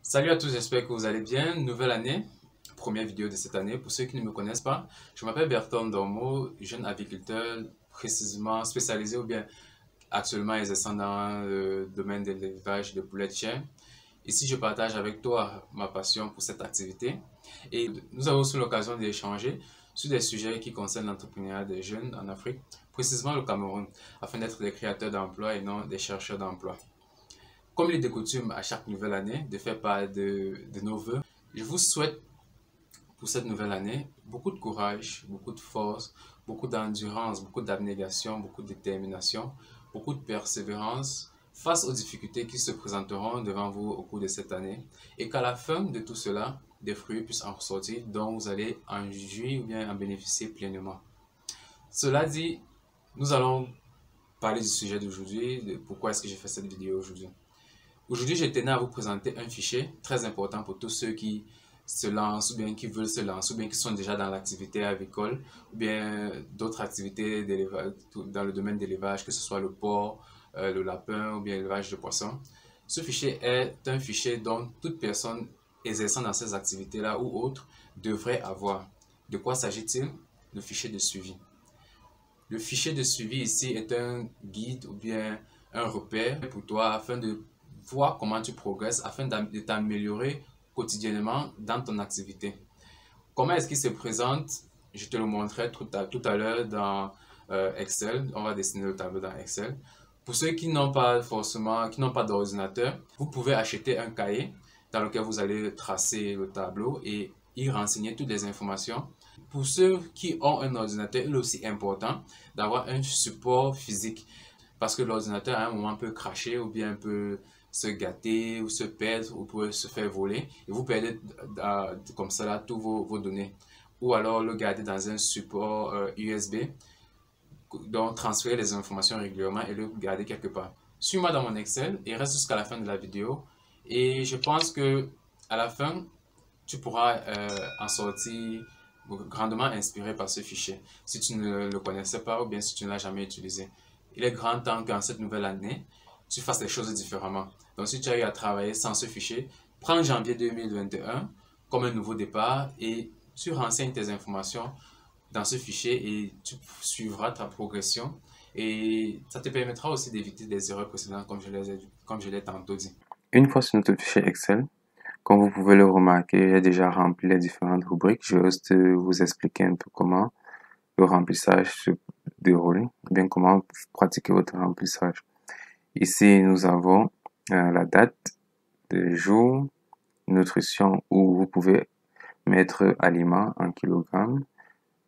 Salut à tous, j'espère que vous allez bien. Nouvelle année, première vidéo de cette année. Pour ceux qui ne me connaissent pas, je m'appelle Bertrand Dormo, jeune apiculteur précisément spécialisé ou bien actuellement exerçant dans le domaine de l'élevage de poulets de chair. Ici, je partage avec toi ma passion pour cette activité et nous avons aussi l'occasion d'échanger sur des sujets qui concernent l'entrepreneuriat des jeunes en Afrique, précisément le Cameroun, afin d'être des créateurs d'emplois et non des chercheurs d'emplois. Comme il est de coutume à chaque nouvelle année de faire part de nos voeux, je vous souhaite pour cette nouvelle année beaucoup de courage, beaucoup de force, beaucoup d'endurance, beaucoup d'abnégation, beaucoup de détermination, beaucoup de persévérance face aux difficultés qui se présenteront devant vous au cours de cette année et qu'à la fin de tout cela, des fruits puissent en ressortir dont vous allez en jouir ou bien en bénéficier pleinement. Cela dit, nous allons parler du sujet d'aujourd'hui, de pourquoi est-ce que j'ai fait cette vidéo aujourd'hui. Aujourd'hui, je tenais à vous présenter un fichier très important pour tous ceux qui se lancent ou bien qui veulent se lancer ou bien qui sont déjà dans l'activité avicole ou bien d'autres activités dans le domaine d'élevage, que ce soit le porc, le lapin ou bien l'élevage de poissons. Ce fichier est un fichier dont toute personne exerçant dans ces activités-là ou autres devrait avoir. De quoi s'agit-il? Le fichier de suivi. Le fichier de suivi ici est un guide ou bien un repère pour toi afin de voir comment tu progresses, afin de t'améliorer quotidiennement dans ton activité. Comment est-ce qu'il se présente? Je te le montrerai tout à l'heure dans Excel. On va dessiner le tableau dans Excel. Pour ceux qui n'ont pas forcément, qui n'ont pas d'ordinateur, vous pouvez acheter un cahier dans lequel vous allez tracer le tableau et y renseigner toutes les informations. Pour ceux qui ont un ordinateur, il est aussi important d'avoir un support physique parce que l'ordinateur à un moment peut cracher ou bien peut se gâter ou se perdre ou peut se faire voler et vous perdez comme ça là tous vos données. Ou alors le garder dans un support USB, donc transférer les informations régulièrement et le garder quelque part. Suis-moi dans mon Excel et reste jusqu'à la fin de la vidéo et je pense que à la fin, tu pourras en sortir grandement inspiré par ce fichier si tu ne le connaissais pas ou bien si tu ne l'as jamais utilisé. Il est grand temps qu'en cette nouvelle année, tu fasses les choses différemment. Donc si tu as eu à travailler sans ce fichier, prends janvier 2021 comme un nouveau départ et tu renseignes tes informations dans ce fichier et tu suivras ta progression et ça te permettra aussi d'éviter des erreurs précédentes comme je l'ai tantôt dit. Une fois sur notre fichier Excel, comme vous pouvez le remarquer, j'ai déjà rempli les différentes rubriques. Je vais juste vous expliquer un peu comment le remplissage se déroule, ou bien comment pratiquer votre remplissage. Ici, nous avons la date, le jour, nutrition, où vous pouvez mettre aliments en kilogrammes,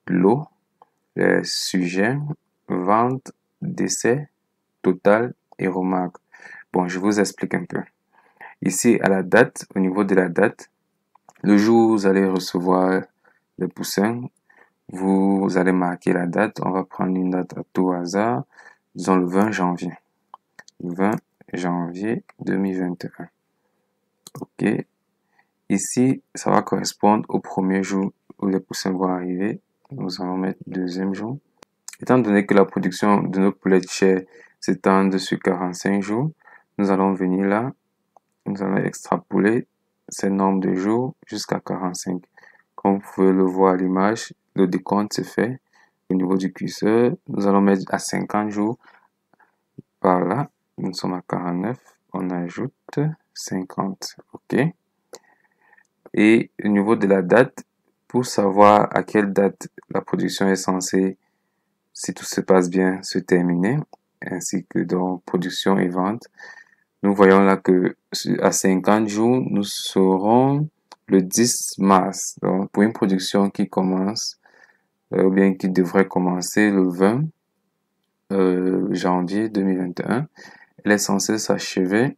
l'eau, les sujets, vente, décès, total et remarque. Bon, je vous explique un peu. Ici, à la date, au niveau de la date, le jour où vous allez recevoir les poussins, vous allez marquer la date. On va prendre une date à tout hasard, disons le 20 janvier. 20 janvier 2021. OK. Ici, ça va correspondre au premier jour où les poussins vont arriver. Nous allons mettre deuxième jour. Étant donné que la production de nos poulets de chair s'étend sur 45 jours, nous allons venir là, nous allons extrapoler ces nombres de jours jusqu'à 45. Comme vous pouvez le voir à l'image, le décompte se fait au niveau du curseur. Nous allons mettre à 50 jours par là. Nous sommes à 49. On ajoute 50. OK. Et au niveau de la date, pour savoir à quelle date la production est censée, si tout se passe bien, se terminer, ainsi que dans production et vente, nous voyons là que à 50 jours, nous serons le 10 mars. Donc, pour une production qui commence, ou bien qui devrait commencer le 20 janvier 2021, elle est censée s'achever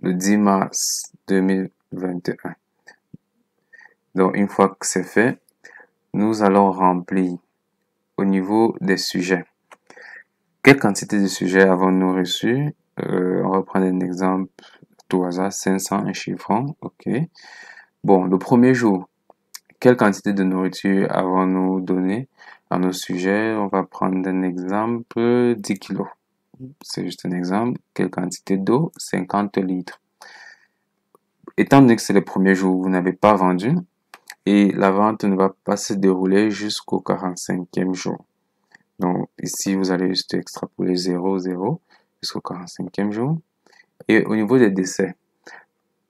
le 10 mars 2021. Donc, une fois que c'est fait, nous allons remplir au niveau des sujets. Quelle quantité de sujets avons-nous reçu? On va prendre un exemple tout hasard, 500, un chiffon. OK. Bon, le premier jour, quelle quantité de nourriture avons-nous donné à nos sujets? On va prendre un exemple, 10 kilos. C'est juste un exemple. Quelle quantité d'eau? 50 litres. étant donné que c'est le premier jour où vous n'avez pas vendu, et la vente ne va pas se dérouler jusqu'au 45e jour. Donc ici, vous allez juste extrapoler 0, 0 jusqu'au 45e jour. Et au niveau des décès,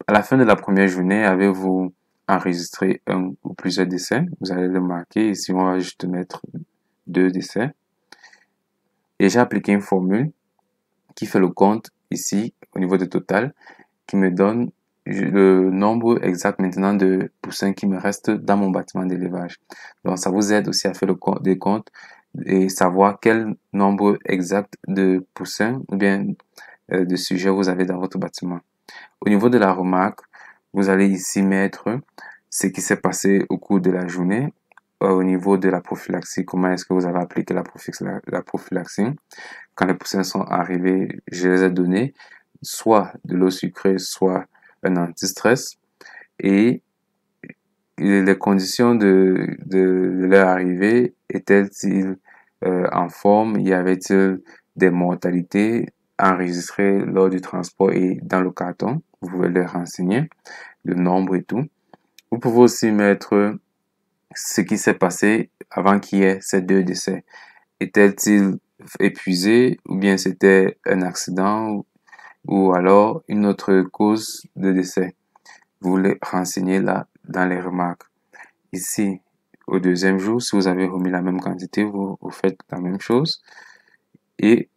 à la fin de la première journée, avez-vous enregistré un ou plusieurs décès? Vous allez le marquer. Ici, on va juste mettre 2 décès. Et j'ai appliqué une formule qui fait le compte ici au niveau du total, qui me donne le nombre exact maintenant de poussins qui me restent dans mon bâtiment d'élevage. Donc ça vous aide aussi à faire le compte des comptes et savoir quel nombre exact de poussins ou bien de sujets vous avez dans votre bâtiment. Au niveau de la remarque, vous allez ici mettre ce qui s'est passé au cours de la journée. Au niveau de la prophylaxie, comment est-ce que vous avez appliqué la prophylaxie? Quand les poussins sont arrivés, je les ai donnés soit de l'eau sucrée, soit un anti-stress. Et les conditions de leur arrivée étaient-ils en forme? Y avait-il des mortalités enregistrées lors du transport et dans le carton? Vous pouvez les renseigner, le nombre et tout. Vous pouvez aussi mettre ce qui s'est passé avant qu'il y ait ces 2 décès. Étaient-ils épuisés ou bien c'était un accident ou alors une autre cause de décès? Vous les renseignez là dans les remarques. Ici, au deuxième jour, si vous avez remis la même quantité, vous faites la même chose. Et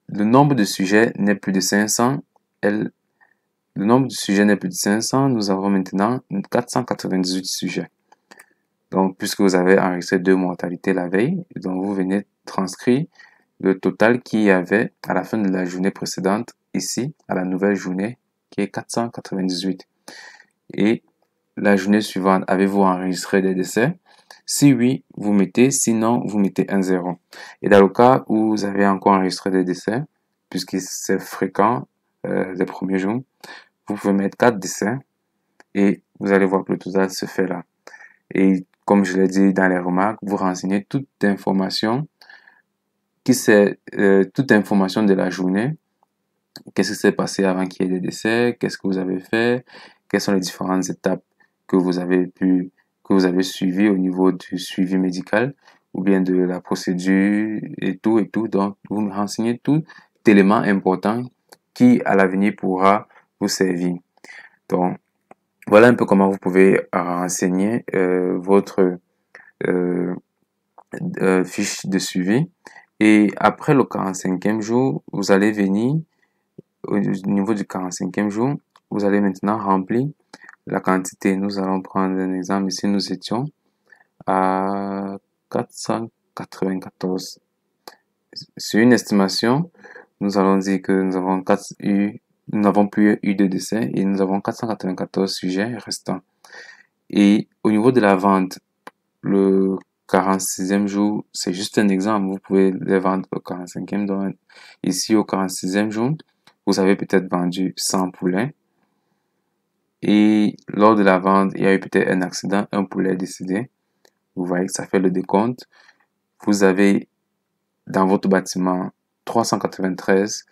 le nombre de sujets n'est plus de 500. Le nombre de sujets n'est plus de 500. Nous avons maintenant 498 sujets. Donc, puisque vous avez enregistré 2 mortalités la veille, donc vous venez transcrire le total qu'il y avait à la fin de la journée précédente, ici, à la nouvelle journée, qui est 498. Et la journée suivante, avez-vous enregistré des décès? Si oui, vous mettez, sinon, vous mettez un 0. Et dans le cas où vous avez encore enregistré des décès, puisque c'est fréquent les premiers jours, vous pouvez mettre 4 décès et vous allez voir que le total se fait là. Et comme je l'ai dit dans les remarques, vous renseignez toute information toute information de la journée. Qu'est-ce qui s'est passé avant qu'il y ait des décès? Qu'est-ce que vous avez fait? Quelles sont les différentes étapes que vous avez suivies au niveau du suivi médical ou bien de la procédure et tout. Donc, vous me renseignez tout élément important qui, à l'avenir, pourra vous servir. Donc, voilà un peu comment vous pouvez renseigner votre fiche de suivi. Et après le 45e jour, vous allez venir au niveau du 45e jour, vous allez maintenant remplir la quantité. Nous allons prendre un exemple. Ici, nous étions à 494. Sur une estimation, nous allons dire que nous n'avons plus eu de décès et nous avons 494 sujets restants. Et au niveau de la vente, le 46e jour, c'est juste un exemple. Vous pouvez les vendre au 45e. Donc, ici, au 46e jour, vous avez peut-être vendu 100 poulets. Et lors de la vente, il y a eu peut-être un accident, un poulet est décédé. Vous voyez que ça fait le décompte. Vous avez dans votre bâtiment 393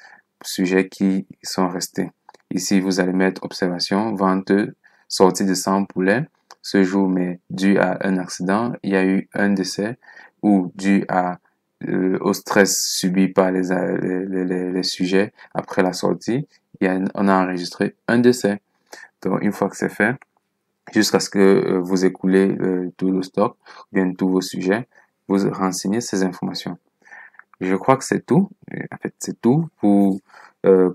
sujets qui sont restés. Ici, vous allez mettre observation, vente, sortie de 100 poulets. Ce jour, mais dû à un accident, il y a eu un décès ou dû au stress subi par les sujets après la sortie, on a enregistré un décès. Donc, une fois que c'est fait, jusqu'à ce que vous écoulez tout le stock, ou bien tous vos sujets, vous renseignez ces informations. Je crois que c'est tout. En fait, c'est tout pour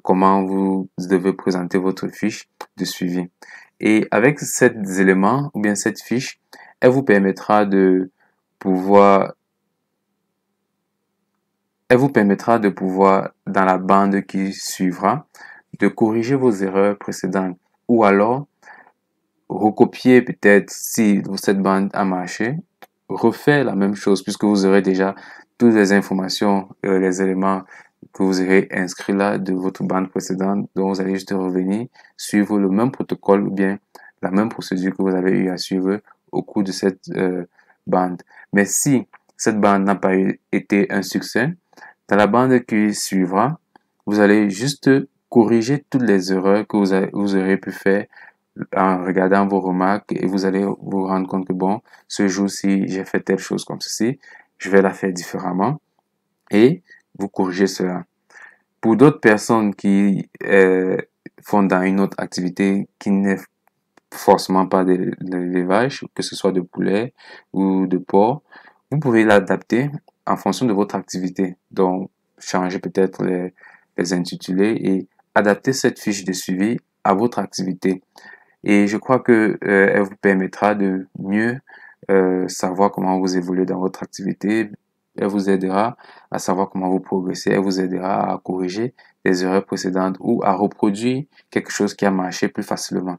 comment vous devez présenter votre fiche de suivi. Et avec ces éléments, ou bien cette fiche, elle vous permettra de pouvoir, dans la bande qui suivra, de corriger vos erreurs précédentes ou alors recopier peut-être si cette bande a marché, refaire la même chose puisque vous aurez déjà toutes les informations, les éléments que vous aurez inscrits là de votre bande précédente. Donc, vous allez juste revenir, suivre le même protocole ou bien la même procédure que vous avez eu à suivre au cours de cette bande. Mais si cette bande n'a pas été un succès, dans la bande qui suivra, vous allez juste corriger toutes les erreurs que vous aurez pu faire en regardant vos remarques et vous allez vous rendre compte que bon, ce jour-ci, j'ai fait telle chose comme ceci, je vais la faire différemment et vous corrigez cela. Pour d'autres personnes qui font dans une autre activité qui n'est forcément pas de l'élevage, que ce soit de poulet ou de porc, vous pouvez l'adapter en fonction de votre activité. Donc, changer peut-être les intitulés et adapter cette fiche de suivi à votre activité. Et je crois que elle vous permettra de mieux savoir comment vous évoluez dans votre activité. Elle vous aidera à savoir comment vous progressez. Elle vous aidera à corriger les erreurs précédentes ou à reproduire quelque chose qui a marché plus facilement.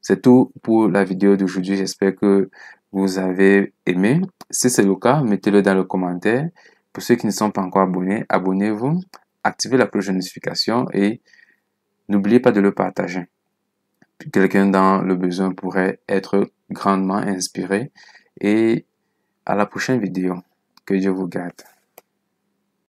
C'est tout pour la vidéo d'aujourd'hui. J'espère que vous avez aimé. Si c'est le cas, mettez-le dans le commentaire. Pour ceux qui ne sont pas encore abonnés, abonnez-vous, activez la cloche de notification et n'oubliez pas de le partager. Quelqu'un dans le besoin pourrait être grandement inspiré. Et à la prochaine vidéo. Que Dieu vous garde.